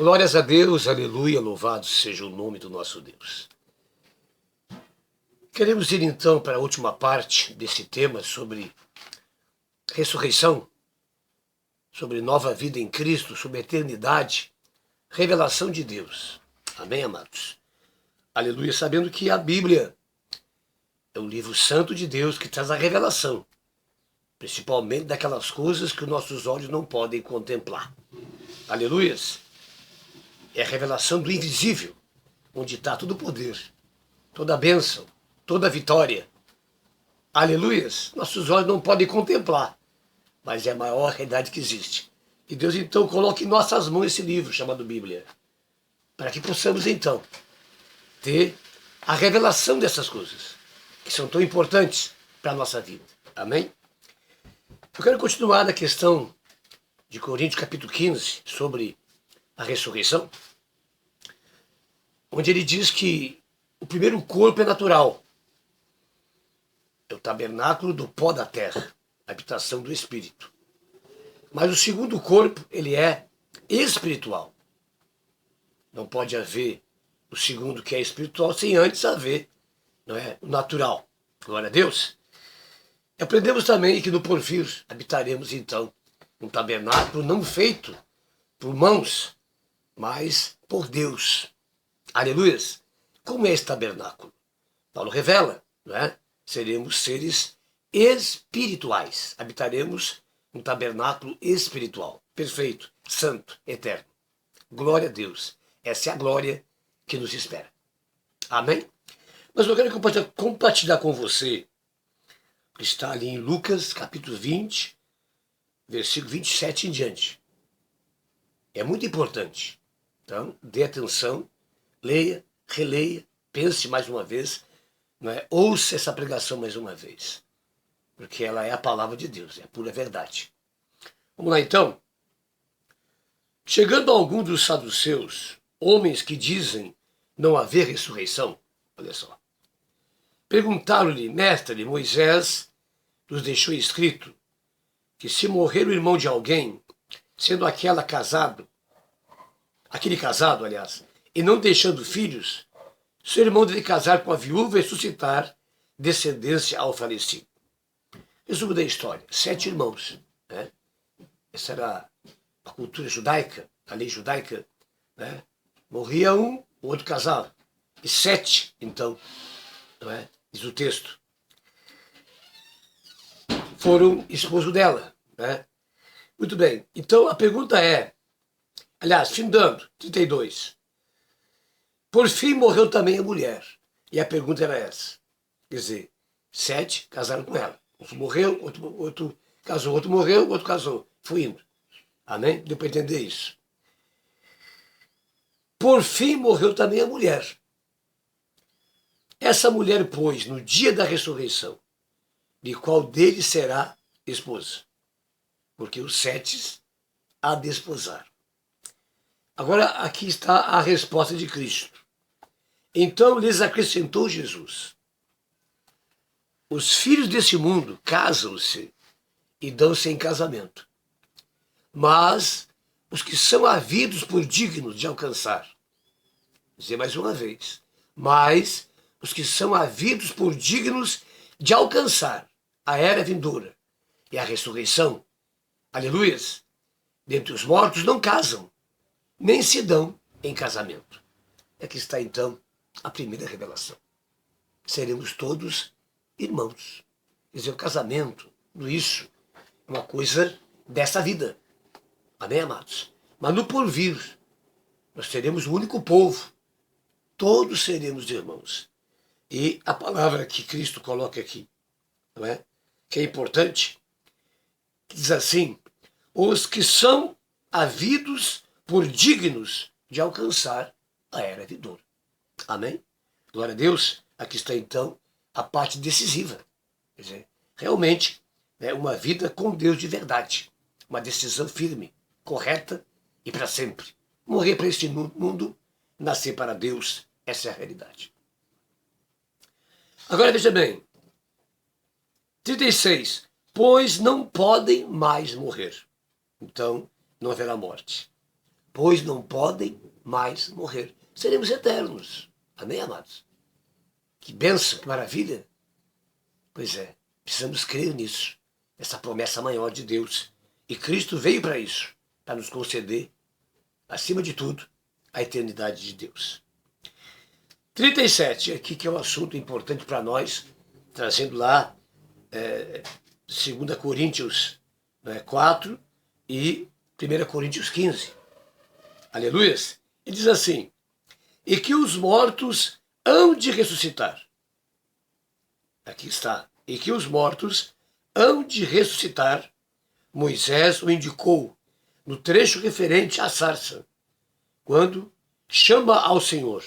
Glórias a Deus, aleluia, louvado seja o nome do nosso Deus. Queremos ir então para a última parte desse tema sobre ressurreição, sobre nova vida em Cristo, sobre eternidade, revelação de Deus. Amém, amados? Aleluia, sabendo que a Bíblia é o livro santo de Deus que traz a revelação, principalmente daquelas coisas que os nossos olhos não podem contemplar. Aleluias! É a revelação do invisível, onde está todo o poder, toda a bênção, toda a vitória. Aleluias! Nossos olhos não podem contemplar, mas é a maior realidade que existe. E Deus então coloca em nossas mãos esse livro chamado Bíblia, para que possamos então ter a revelação dessas coisas, que são tão importantes para a nossa vida. Amém? Eu quero continuar na questão de Coríntios capítulo 15, sobre a ressurreição, onde ele diz que o primeiro corpo é natural, é o tabernáculo do pó da terra, a habitação do Espírito. Mas o segundo corpo, ele é espiritual. Não pode haver o segundo que é espiritual sem antes haver, não é, o natural. Glória a Deus. Aprendemos também que no porvir habitaremos então um tabernáculo não feito por mãos, mas por Deus. Aleluias! Como é esse tabernáculo? Paulo revela, não é? Seremos seres espirituais. Habitaremos um tabernáculo espiritual. Perfeito, santo, eterno. Glória a Deus. Essa é a glória que nos espera. Amém? Mas eu quero compartilhar com você, que está ali em Lucas, capítulo 20, versículo 27 em diante. É muito importante. Então, dê atenção, leia, releia, pense mais uma vez, não é? Ouça essa pregação mais uma vez, porque ela é a palavra de Deus, é a pura verdade. Vamos lá então. Chegando a algum dos saduceus, homens que dizem não haver ressurreição, olha só, perguntaram-lhe: mestre, Moisés nos deixou escrito que se morrer o irmão de alguém, sendo aquele casado, aliás, e não deixando filhos, seu irmão deve casar com a viúva e suscitar descendência ao falecido. Resumo da história: 7 irmãos, né? Essa era a cultura judaica, a lei judaica, né? Morria um, o outro casava. E 7, então, não é? Diz o texto, foram esposo dela, né? Muito bem, então a pergunta é, aliás, findando, 32, por fim morreu também a mulher, e a pergunta era essa, quer dizer, 7 casaram com ela, um morreu, outro casou, outro morreu, outro casou, foi indo, amém? Deu para entender isso. Por fim morreu também a mulher. Essa mulher, pois, no dia da ressurreição, de qual deles será esposa? Porque os 7 há de desposar. Agora, aqui está a resposta de Cristo. Então lhes acrescentou Jesus: os filhos desse mundo casam-se e dão-se em casamento, mas os que são havidos por dignos de alcançar, vou dizer mais uma vez, mas os que são havidos por dignos de alcançar a era vindoura e a ressurreição, aleluias, dentre os mortos não casam, nem se dão em casamento. Aqui está então a primeira revelação. Seremos todos irmãos. Quer dizer, o casamento, tudo isso, é uma coisa dessa vida. Amém, amados? Mas no porvir, nós seremos o único povo. Todos seremos irmãos. E a palavra que Cristo coloca aqui, não é? Que é importante, diz assim: os que são havidos por dignos de alcançar a era vindoura. Amém? Glória a Deus. Aqui está então a parte decisiva. Quer dizer, realmente, é uma vida com Deus de verdade. Uma decisão firme, correta e para sempre. Morrer para este mundo, nascer para Deus, essa é a realidade. Agora veja bem, 36, pois não podem mais morrer, então não haverá morte. pois não podem mais morrer. Seremos eternos. Amém, amados? Que bênção, que maravilha. Pois é, precisamos crer nisso, essa promessa maior de Deus. E Cristo veio para isso, para nos conceder, acima de tudo, a eternidade de Deus. 37, aqui que é um assunto importante para nós, trazendo lá 2 Coríntios 4 e 1 Coríntios 15. Aleluias! Ele diz assim, e que os mortos hão de ressuscitar. Aqui está. E que os mortos hão de ressuscitar. Moisés o indicou no trecho referente à sarça, quando chama ao Senhor,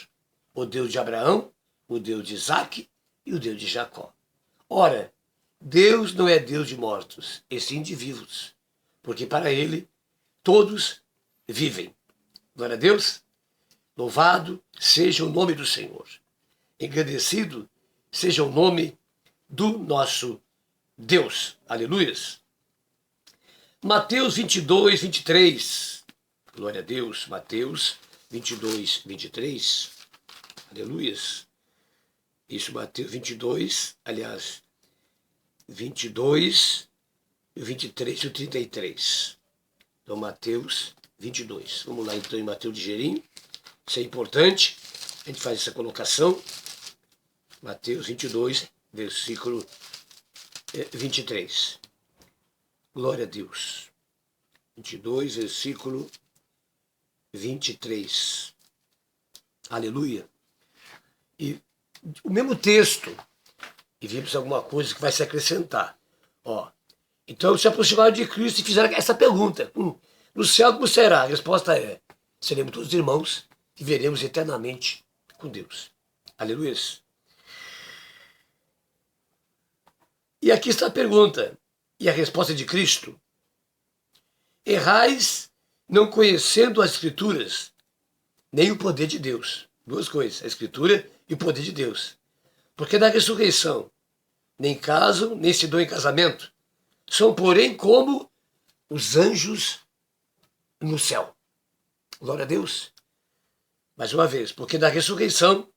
o Deus de Abraão, o Deus de Isaque e o Deus de Jacó. Ora, Deus não é Deus de mortos, e sim de vivos, porque para ele todos vivem. Glória a Deus. Louvado seja o nome do Senhor. Engrandecido seja o nome do nosso Deus. Aleluias. Mateus 22, 23. Glória a Deus. Mateus 22, 23. Aleluias. Isso, Mateus 22, aliás, 22, 23 e 33. Então, Mateus 22. Vamos lá, então, em Mateus ligeirinho. Isso é importante. A gente faz essa colocação. Mateus 22, versículo 23. Glória a Deus. 22, versículo 23. Aleluia. E o mesmo texto, e vimos alguma coisa que vai se acrescentar. Então se aproximaram de Cristo e fizeram essa pergunta. No céu como será? A resposta é, seremos todos irmãos e veremos eternamente com Deus. Aleluia. E aqui está a pergunta, e a resposta de Cristo. Errais não conhecendo as Escrituras, nem o poder de Deus. Duas coisas, a Escritura e o poder de Deus. Porque da ressurreição, nem casam, nem se dão em casamento, são, porém, como os anjos no céu. Glória a Deus. Mais uma vez, porque da ressurreição,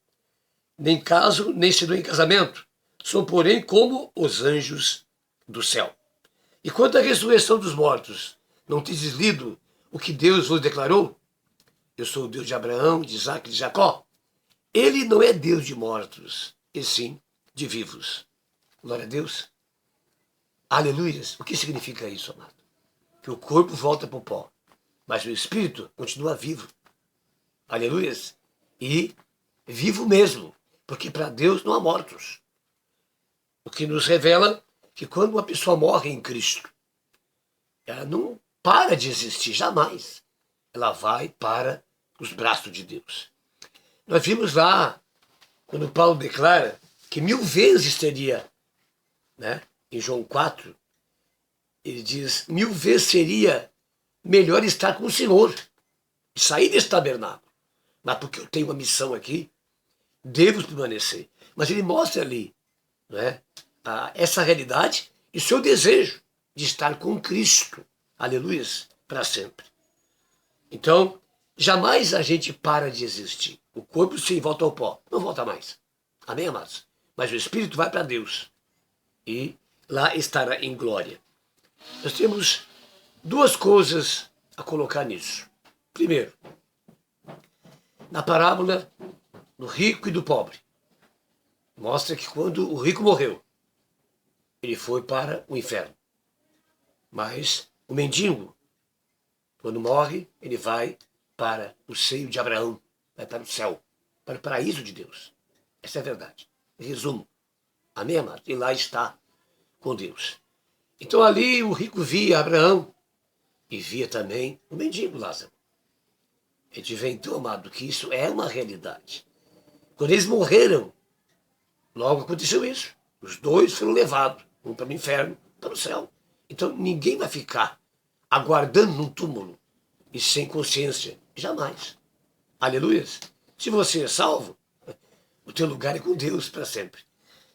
nem casam, nem se dão em casamento, são, porém, como os anjos do céu. E quanto à ressurreição dos mortos, não tendes lido o que Deus vos declarou? Eu sou o Deus de Abraão, de Isaque e de Jacó. Ele não é Deus de mortos, e sim de vivos. Glória a Deus. Aleluias. O que significa isso, amado? Que o corpo volta para o pó, mas o espírito continua vivo. Aleluias. E vivo mesmo, porque para Deus não há mortos. O que nos revela que quando uma pessoa morre em Cristo, ela não para de existir, jamais. Ela vai para os braços de Deus. Nós vimos lá, quando Paulo declara que 1000 vezes teria, em João 4, ele diz, 1000 vezes seria melhor estar com o Senhor e sair desse tabernáculo. Mas porque eu tenho uma missão aqui, devo permanecer. Mas ele mostra ali, essa realidade e o seu desejo de estar com Cristo, aleluia, para sempre. Então, jamais a gente para de existir. O corpo sim volta ao pó, não volta mais. Amém, amados? Mas o espírito vai para Deus e lá estará em glória. Nós temos duas coisas a colocar nisso. Primeiro, na parábola do rico e do pobre, mostra que quando o rico morreu, ele foi para o inferno. Mas o mendigo, quando morre, ele vai para o seio de Abraão, vai para o céu, para o paraíso de Deus. Essa é a verdade. Em resumo. Amém, amado? E lá está com Deus. Então ali o rico via Abraão e via também o mendigo Lázaro. A gente vê então, amado, que isso é uma realidade. Quando eles morreram, logo aconteceu isso. Os dois foram levados, um para o inferno, para o céu. Então ninguém vai ficar aguardando num túmulo e sem consciência. Jamais. Aleluia. Se você é salvo, o teu lugar é com Deus para sempre.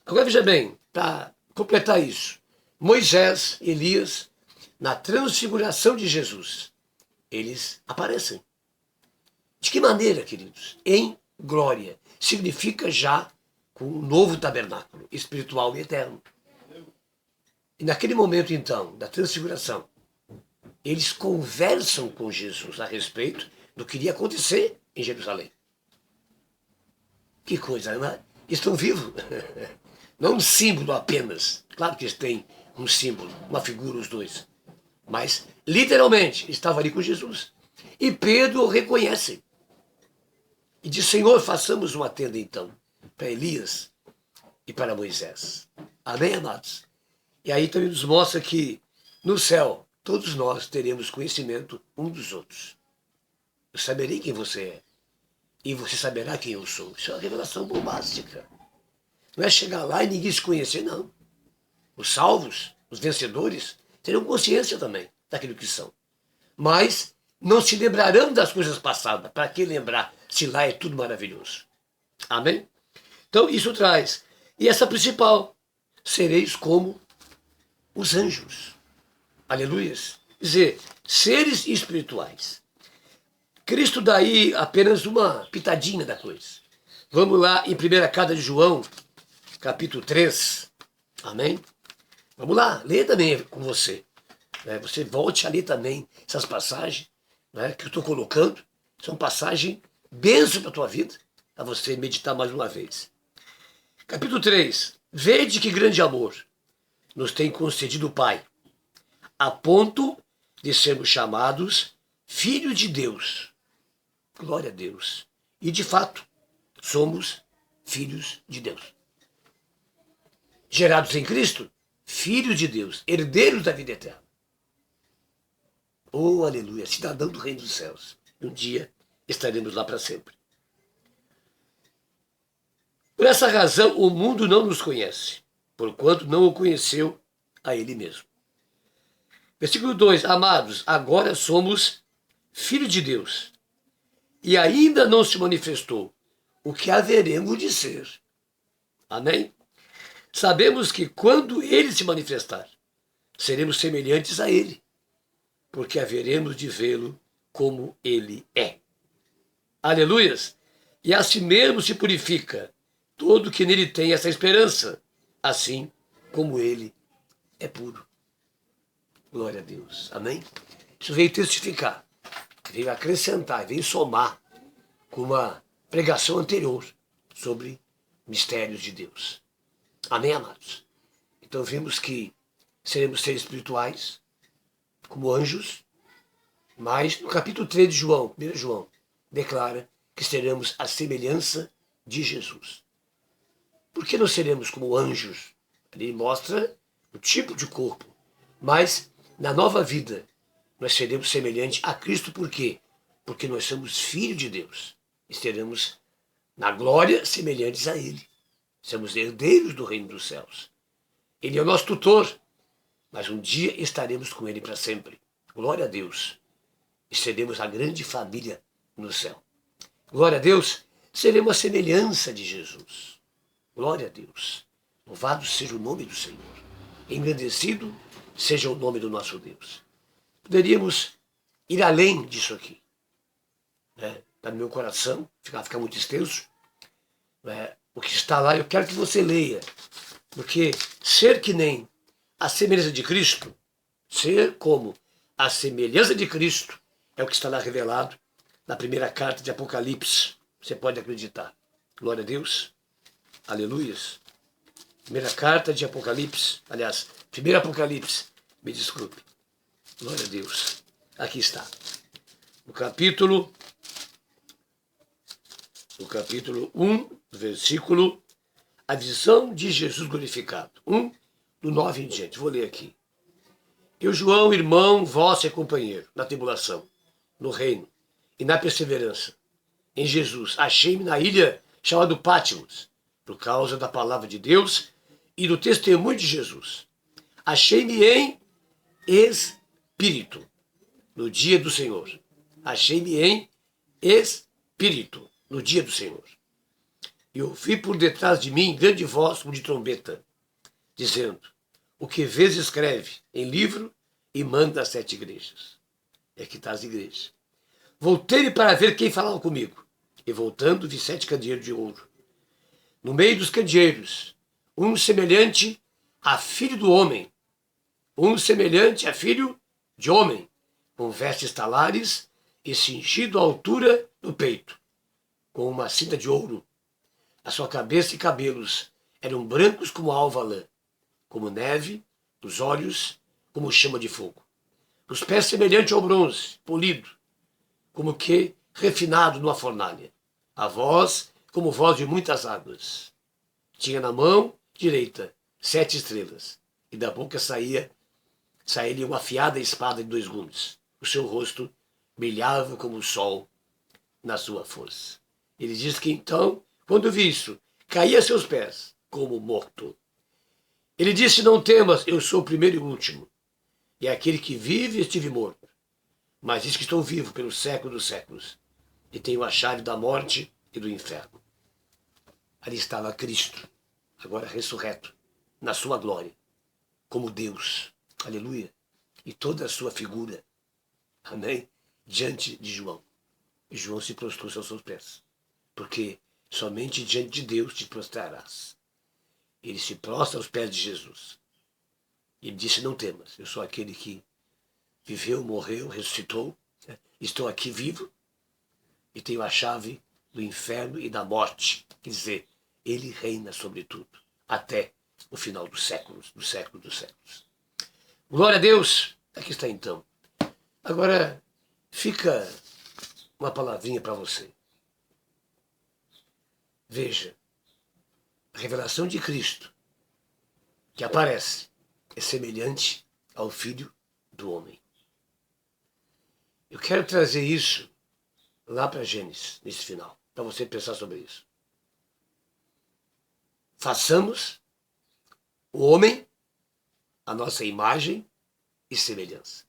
Agora veja bem, para completar isso, Moisés, Elias, na transfiguração de Jesus, eles aparecem. De que maneira, queridos? Em glória. Significa já com um novo tabernáculo espiritual e eterno. E naquele momento, então, da transfiguração, eles conversam com Jesus a respeito do que iria acontecer em Jerusalém. Que coisa, não é? Estão vivos. Não um símbolo apenas. Claro que eles têm um símbolo, uma figura, os dois. Mas, literalmente, estava ali com Jesus. E Pedro o reconhece. E diz, Senhor, façamos uma tenda, então, para Elias e para Moisés. Amém, amados? E aí também nos mostra que, no céu, todos nós teremos conhecimento um dos outros. Eu saberei quem você é. E você saberá quem eu sou. Isso é uma revelação bombástica. Não é chegar lá e ninguém se conhecer, não. Os salvos, os vencedores, terão consciência também daquilo que são. Mas não se lembrarão das coisas passadas. Para que lembrar se lá é tudo maravilhoso? Amém? Então isso traz. E essa principal, sereis como os anjos. Aleluias. Quer dizer, seres espirituais. Cristo dá aí apenas uma pitadinha da coisa. Vamos lá em 1ª carta de João, capítulo 3. Amém? Vamos lá, lê também com você. Você volte a ler também essas passagens que eu estou colocando. São passagens bênçãos para a tua vida, a você meditar mais uma vez. Capítulo 3. Vede que grande amor nos tem concedido o Pai, a ponto de sermos chamados filhos de Deus. Glória a Deus. E de fato, somos filhos de Deus. Gerados em Cristo, filhos de Deus, herdeiros da vida eterna. Oh, aleluia, cidadão do reino dos céus. Um dia estaremos lá para sempre. Por essa razão, o mundo não nos conhece, porquanto não o conheceu a ele mesmo. Versículo 2. Amados, agora somos filhos de Deus, e ainda não se manifestou o que haveremos de ser. Amém? Sabemos que quando ele se manifestar, seremos semelhantes a ele, porque haveremos de vê-lo como ele é. Aleluias! E a si mesmo se purifica todo que nele tem essa esperança, assim como ele é puro. Glória a Deus. Amém? Isso veio testificar, veio acrescentar, veio somar com uma pregação anterior sobre mistérios de Deus. Amém, amados? Então vimos que seremos seres espirituais, como anjos, mas no capítulo 3 de João, 1 João, declara que seremos a semelhança de Jesus. Por que não seremos como anjos? Ele mostra o tipo de corpo, mas na nova vida nós seremos semelhantes a Cristo. Por quê? Porque nós somos filhos de Deus e seremos na glória semelhantes a Ele. Somos herdeiros do reino dos céus. Ele é o nosso tutor, mas um dia estaremos com Ele para sempre. Glória a Deus. E seremos a grande família no céu. Glória a Deus, seremos a semelhança de Jesus. Glória a Deus. Louvado seja o nome do Senhor. Engrandecido seja o nome do nosso Deus. Poderíamos ir além disso aqui. Está no meu coração, fica muito extenso. O que está lá, eu quero que você leia. Porque ser que nem a semelhança de Cristo, ser como a semelhança de Cristo, é o que está lá revelado na 1ª carta de Apocalipse. Você pode acreditar. Glória a Deus. Aleluias. 1ª carta de Apocalipse. Aliás, 1º Apocalipse. Me desculpe. Glória a Deus. Aqui está. No capítulo 1, versículo, a visão de Jesus glorificado. 1, do 9 em diante. Vou ler aqui. Eu, João, irmão, vosso e companheiro, na tribulação, no reino e na perseverança, em Jesus, achei-me na ilha chamada Pátimos, por causa da palavra de Deus e do testemunho de Jesus. Achei-me em espírito, no dia do Senhor. Achei-me em espírito, no dia do Senhor. E ouvi por detrás de mim grande voz como de trombeta, dizendo: o que vês escreve em livro e manda às 7 igrejas. É que está as igrejas. Voltei para ver quem falava comigo. E voltando, vi 7 candeeiros de ouro. No meio dos candeeiros, um semelhante a filho do homem, um semelhante a filho de homem, com vestes talares e cingido à altura do peito, com uma cinta de ouro. A sua cabeça e cabelos eram brancos como alva lã, como neve, os olhos como chama de fogo. Os pés semelhante ao bronze, polido, como que refinado numa fornalha. A voz como voz de muitas águas. Tinha na mão direita 7 estrelas, e da boca saía-lhe uma afiada espada de 2 gumes. O seu rosto brilhava como o sol na sua força. Ele diz que então, quando vi isso, caí a seus pés como morto. Ele disse: não temas, eu sou o primeiro e o último, e aquele que vive e estive morto. Mas diz que estou vivo pelo século dos séculos, e tenho a chave da morte e do inferno. Ali estava Cristo, agora ressurreto, na sua glória, como Deus, aleluia, e toda a sua figura, amém, diante de João. E João se prostrou aos seus pés, porque somente diante de Deus te prostrarás. Ele se prostra aos pés de Jesus. E ele disse: não temas, eu sou aquele que viveu, morreu, ressuscitou, estou aqui vivo e tenho a chave do inferno e da morte. Quer dizer, ele reina sobre tudo, até o final dos séculos, do século dos séculos. Glória a Deus! Aqui está então. Agora, fica uma palavrinha para você. Veja, a revelação de Cristo que aparece é semelhante ao Filho do Homem. Eu quero trazer isso lá para Gênesis, nesse final, para você pensar sobre isso. Façamos o homem a nossa imagem e semelhança.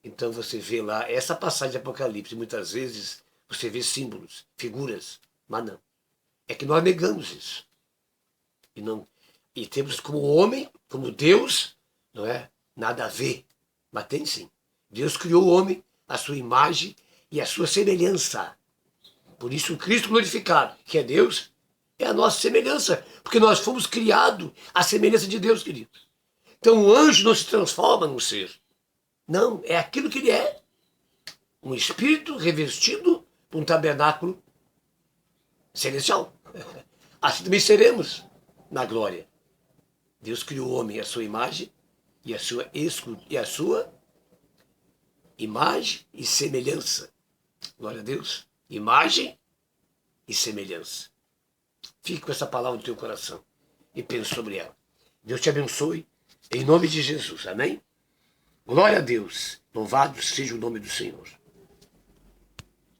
Então você vê lá, essa passagem de Apocalipse, muitas vezes você vê símbolos, figuras, mas não. É que nós negamos isso. E temos como homem, como Deus, não é? Nada a ver. Mas tem sim. Deus criou o homem, a sua imagem e a sua semelhança. Por isso o Cristo glorificado, que é Deus, é a nossa semelhança. Porque nós fomos criados à semelhança de Deus, querido. Então o anjo não se transforma num ser. Não, é aquilo que ele é. Um espírito revestido por um tabernáculo celestial. Assim também seremos na glória. Deus criou o homem à sua imagem e a sua imagem e semelhança. Glória a Deus. Imagem e semelhança. Fique com essa palavra no teu coração e pense sobre ela. Deus te abençoe em nome de Jesus. Amém? Glória a Deus. Louvado seja o nome do Senhor.